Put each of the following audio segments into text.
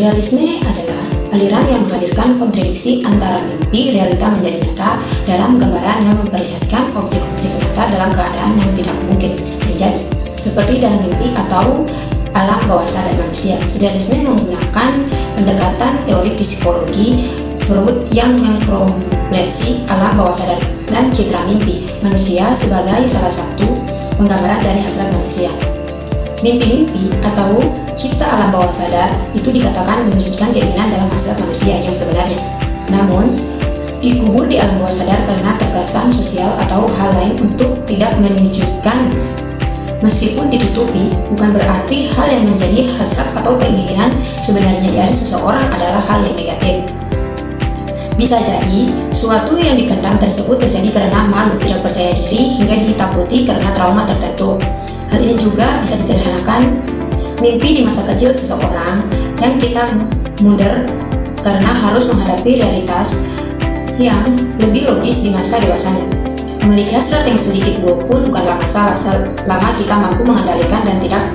Surrealisme adalah aliran yang menghadirkan kontradiksi antara mimpi realita menjadi nyata dalam gambaran yang memperlihatkan objek-objek nyata dalam keadaan yang tidak mungkin terjadi, seperti dalam mimpi atau alam bawah sadar manusia. Surrealisme menggunakan pendekatan teori psikologi Freud yang mengkompleksi alam bawah sadar dan citra mimpi manusia sebagai salah satu penggambaran dari hasrat manusia. Mimpi-mimpi atau cipta alam bawah sadar itu dikatakan menunjukkan keinginan dalam hasrat manusia yang sebenarnya, namun dikubur di alam bawah sadar karena terkesan sosial atau hal lain untuk tidak menunjukkan. Meskipun ditutupi, bukan berarti hal yang menjadi hasrat atau keinginan sebenarnya dari seseorang adalah hal yang negatif. Bisa jadi, suatu yang dipendam tersebut terjadi karena malu, tidak percaya diri, hingga ditakuti karena trauma tertentu. Hal ini juga bisa disederhanakan mimpi di masa kecil seseorang yang kita mudah karena harus menghadapi realitas yang lebih logis di masa dewasanya. Memiliki hasrat yang sedikit buruk pun bukanlah masalah selama kita mampu mengendalikan dan tidak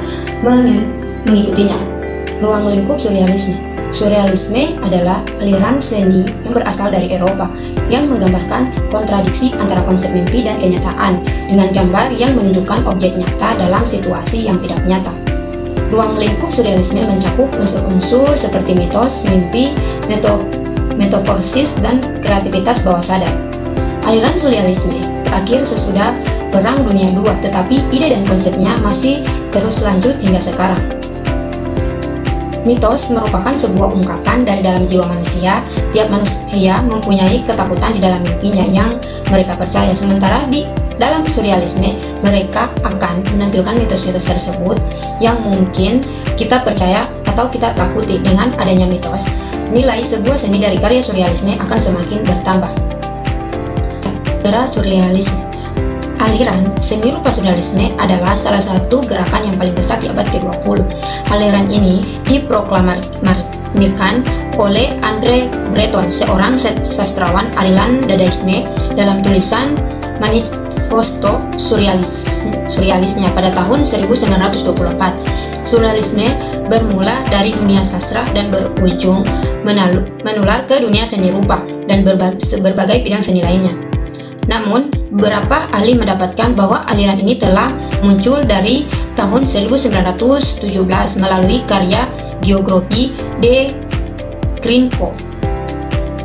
mengikutinya. Ruang lingkup surrealisme. Surrealisme adalah aliran seni yang berasal dari Eropa yang menggambarkan kontradiksi antara konsep mimpi dan kenyataan dengan gambar yang menunjukkan objek nyata dalam situasi yang tidak nyata. Ruang lingkup surrealisme mencakup unsur-unsur seperti mitos, mimpi, metaforsis, dan kreativitas bawah sadar. Aliran surrealisme berakhir sesudah Perang Dunia II, tetapi ide dan konsepnya masih terus lanjut hingga sekarang. Mitos merupakan sebuah ungkapan dari dalam jiwa manusia. Tiap manusia mempunyai ketakutan di dalam mimpinya yang mereka percaya. Sementara di dalam surrealisme, mereka akan menampilkan mitos-mitos tersebut yang mungkin kita percaya atau kita takuti. Dengan adanya mitos, nilai sebuah seni dari karya surrealisme akan semakin bertambah. Era surrealisme. Aliran seni rupa surrealisme adalah salah satu gerakan yang paling besar di abad ke-20. Aliran ini diproklamirkan oleh André Breton, seorang sastrawan aliran dadaisme, dalam tulisan Manifesto Surrealisnya pada tahun 1924. Surrealisme bermula dari dunia sastra dan berujung menular ke dunia seni rupa dan berbagai bidang seni lainnya. Namun, beberapa ahli mendapatkan bahwa aliran ini telah muncul dari tahun 1917 melalui karya Geographie de Grinko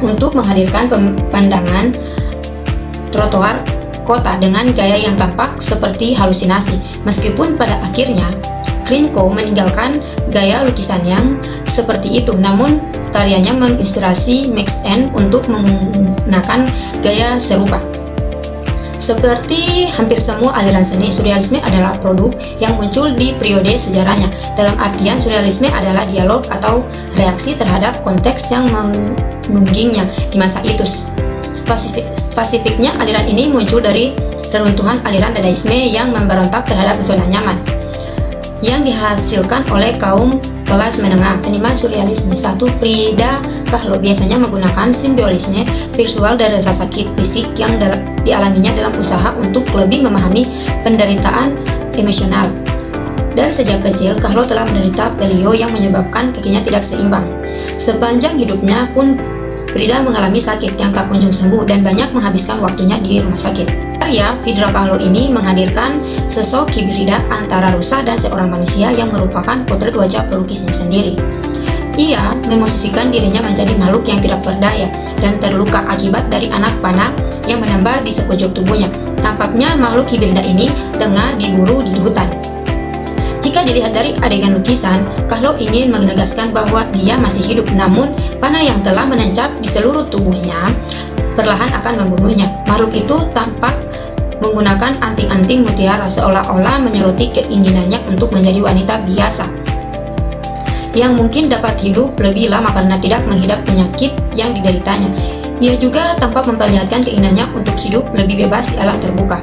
untuk menghadirkan pandangan trotoar kota dengan gaya yang tampak seperti halusinasi. Meskipun pada akhirnya Grinko meninggalkan gaya lukisan yang seperti itu, namun karyanya menginspirasi Max Ernst untuk menggunakan gaya serupa. Seperti hampir semua aliran seni, surrealisme adalah produk yang muncul di periode sejarahnya. Dalam artian, surrealisme adalah dialog atau reaksi terhadap konteks yang menunggingnya di masa itu. Spesifiknya, aliran ini muncul dari reruntuhan aliran dadaisme yang memberontak terhadap zona nyaman yang dihasilkan oleh kaum kelas menengah. Seniman surrealisme 1. Frida Kahlo biasanya menggunakan simbolisme visual dari rasa sakit fisik yang dialaminya dalam usaha untuk lebih memahami penderitaan emosional. Dari sejak kecil, Kahlo telah menderita polio yang menyebabkan kakinya tidak seimbang. Sepanjang hidupnya pun Frida mengalami sakit yang tak kunjung sembuh dan banyak menghabiskan waktunya di rumah sakit. Karya Frida Kahlo ini menghadirkan sosok hibrid antara rusa dan seorang manusia yang merupakan potret wajah pelukisnya sendiri. Ia memosisikan dirinya menjadi makhluk yang tidak berdaya dan terluka akibat dari anak panah yang menambah di sekujur tubuhnya. Tampaknya makhluk hibrid ini tengah diburu di hutan. Jika dilihat dari adegan lukisan, Kahlo ingin menegaskan bahwa dia masih hidup, namun panah yang telah menancap di seluruh tubuhnya perlahan akan membunuhnya. Makhluk itu tampak menggunakan anting-anting mutiara, seolah-olah menyoroti keinginannya untuk menjadi wanita biasa yang mungkin dapat hidup lebih lama karena tidak menghidap penyakit yang dideritanya. Ia juga tampak memperlihatkan keinginannya untuk hidup lebih bebas di alam terbuka.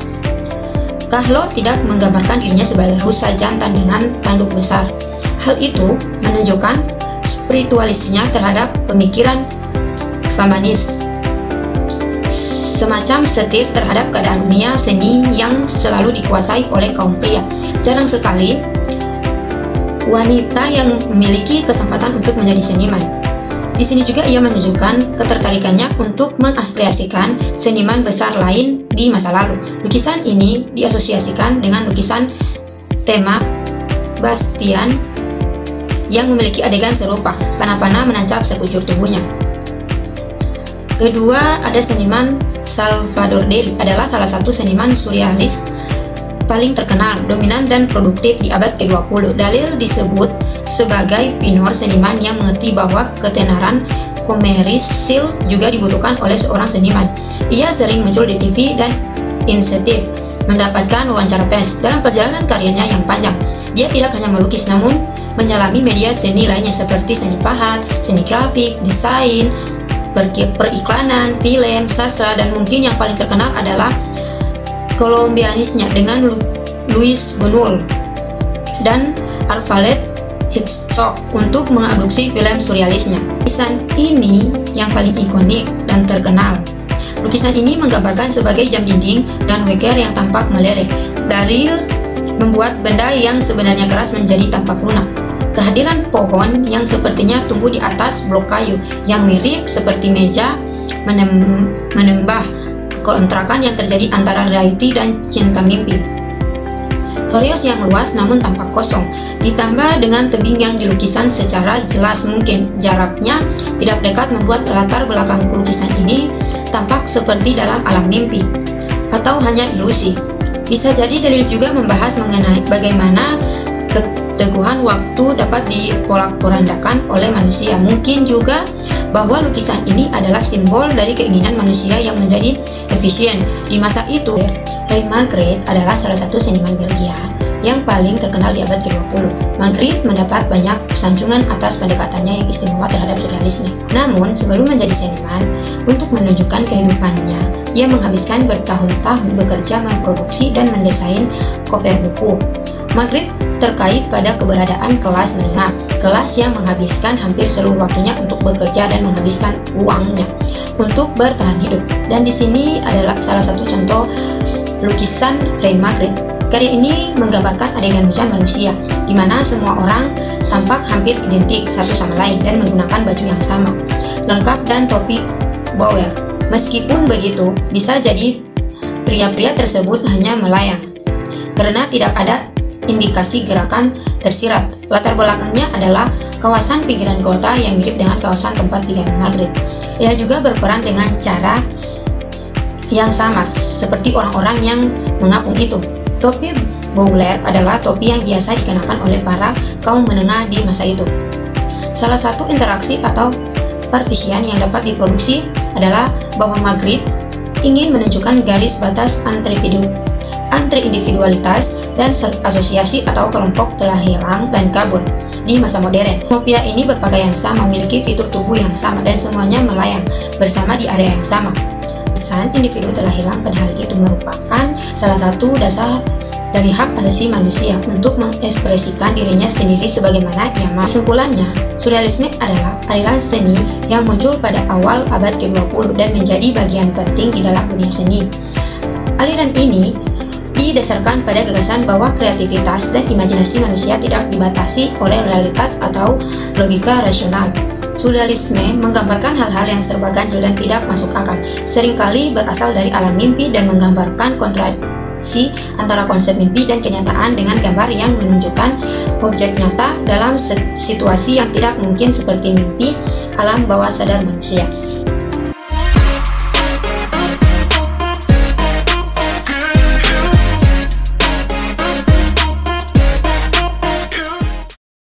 Kahlo tidak menggambarkan dirinya sebagai rusa jantan dengan tanduk besar. Hal itu menunjukkan spiritualisnya terhadap pemikiran feminis, semacam setir terhadap keadaan dunia seni yang selalu dikuasai oleh kaum pria. Jarang sekali wanita yang memiliki kesempatan untuk menjadi seniman. Di sini juga ia menunjukkan ketertarikannya untuk mengapresiasikan seniman besar lain di masa lalu. Lukisan ini diasosiasikan dengan lukisan tema Bastian yang memiliki adegan serupa, panah-panah menancap sekujur tubuhnya. Kedua, ada seniman Salvador Dali, adalah salah satu seniman surrealis paling terkenal, dominan dan produktif di abad ke-20. Dali disebut sebagai pionir seniman yang mengerti bahwa ketenaran komersil juga dibutuhkan oleh seorang seniman. Ia sering muncul di TV dan insentif mendapatkan wawancara pers. Dalam perjalanan karyanya yang panjang, dia tidak hanya melukis namun menyelami media seni lainnya seperti seni pahat, seni grafik, desain, periklanan, film, sastra, dan mungkin yang paling terkenal adalah kolombianisnya dengan Luis Buñuel dan Alfred Hitchcock untuk mengadopsi film surrealisnya. Lukisan ini yang paling ikonik dan terkenal. Lukisan ini menggambarkan sebagai jam dinding dan wicker yang tampak meleleh. Dali membuat benda yang sebenarnya keras menjadi tampak lunak. Kehadiran pohon yang sepertinya tumbuh di atas blok kayu yang mirip seperti meja menambah kekontrakan yang terjadi antara reality dan cinta mimpi. Horizon yang luas namun tampak kosong, ditambah dengan tebing yang dilukisan secara jelas mungkin jaraknya tidak dekat membuat latar belakang lukisan ini tampak seperti dalam alam mimpi atau hanya ilusi. Bisa jadi Dali juga membahas mengenai bagaimana keteguhan waktu dapat diporak-porandakan oleh manusia. Mungkin juga bahwa lukisan ini adalah simbol dari keinginan manusia yang menjadi efisien. Di masa itu, Rene Magritte adalah salah satu seniman Belgia yang paling terkenal di abad ke-20. Magritte mendapat banyak sanjungan atas pendekatannya yang istimewa terhadap surrealisme. Namun, sebelum menjadi seniman, untuk menunjukkan kehidupannya, ia menghabiskan bertahun-tahun bekerja memproduksi dan mendesain cover buku. Magritte terkait pada keberadaan kelas menengah, kelas yang menghabiskan hampir seluruh waktunya untuk bekerja dan menghabiskan uangnya untuk bertahan hidup. Dan di sini adalah salah satu contoh lukisan Rene Magritte. Karya ini menggambarkan adegan hujan manusia, di mana semua orang tampak hampir identik satu sama lain dan menggunakan baju yang sama, lengkap dan topi Bauer. Meskipun begitu, bisa jadi pria-pria tersebut hanya melayang karena tidak ada indikasi gerakan tersirat. Latar belakangnya adalah kawasan pinggiran kota yang mirip dengan kawasan tempat tinggal Magritte. Ia juga berperan dengan cara yang sama seperti orang-orang yang mengapung itu. Topi Bowler adalah topi yang biasa dikenakan oleh para kaum menengah di masa itu. Salah satu interaksi atau partition yang dapat diproduksi adalah bahwa Magritte ingin menunjukkan garis batas anti-individualitas dan asosiasi atau kelompok telah hilang dan kabur di masa modern. Semua pria ini berpakaian sama, memiliki fitur tubuh yang sama, dan semuanya melayang bersama di area yang sama. Kesan individu telah hilang, padahal itu merupakan salah satu dasar dari hak asasi manusia untuk mengekspresikan dirinya sendiri sebagaimana ia mau. Kesimpulannya, surrealisme adalah aliran seni yang muncul pada awal abad ke-20 dan menjadi bagian penting di dalam dunia seni. Aliran ini didasarkan pada gagasan bahwa kreativitas dan imajinasi manusia tidak dibatasi oleh realitas atau logika rasional. Surrealisme menggambarkan hal-hal yang serba ganjil dan tidak masuk akal, seringkali berasal dari alam mimpi dan menggambarkan kontradiksi antara konsep mimpi dan kenyataan dengan gambar yang menunjukkan objek nyata dalam situasi yang tidak mungkin seperti mimpi alam bawah sadar manusia.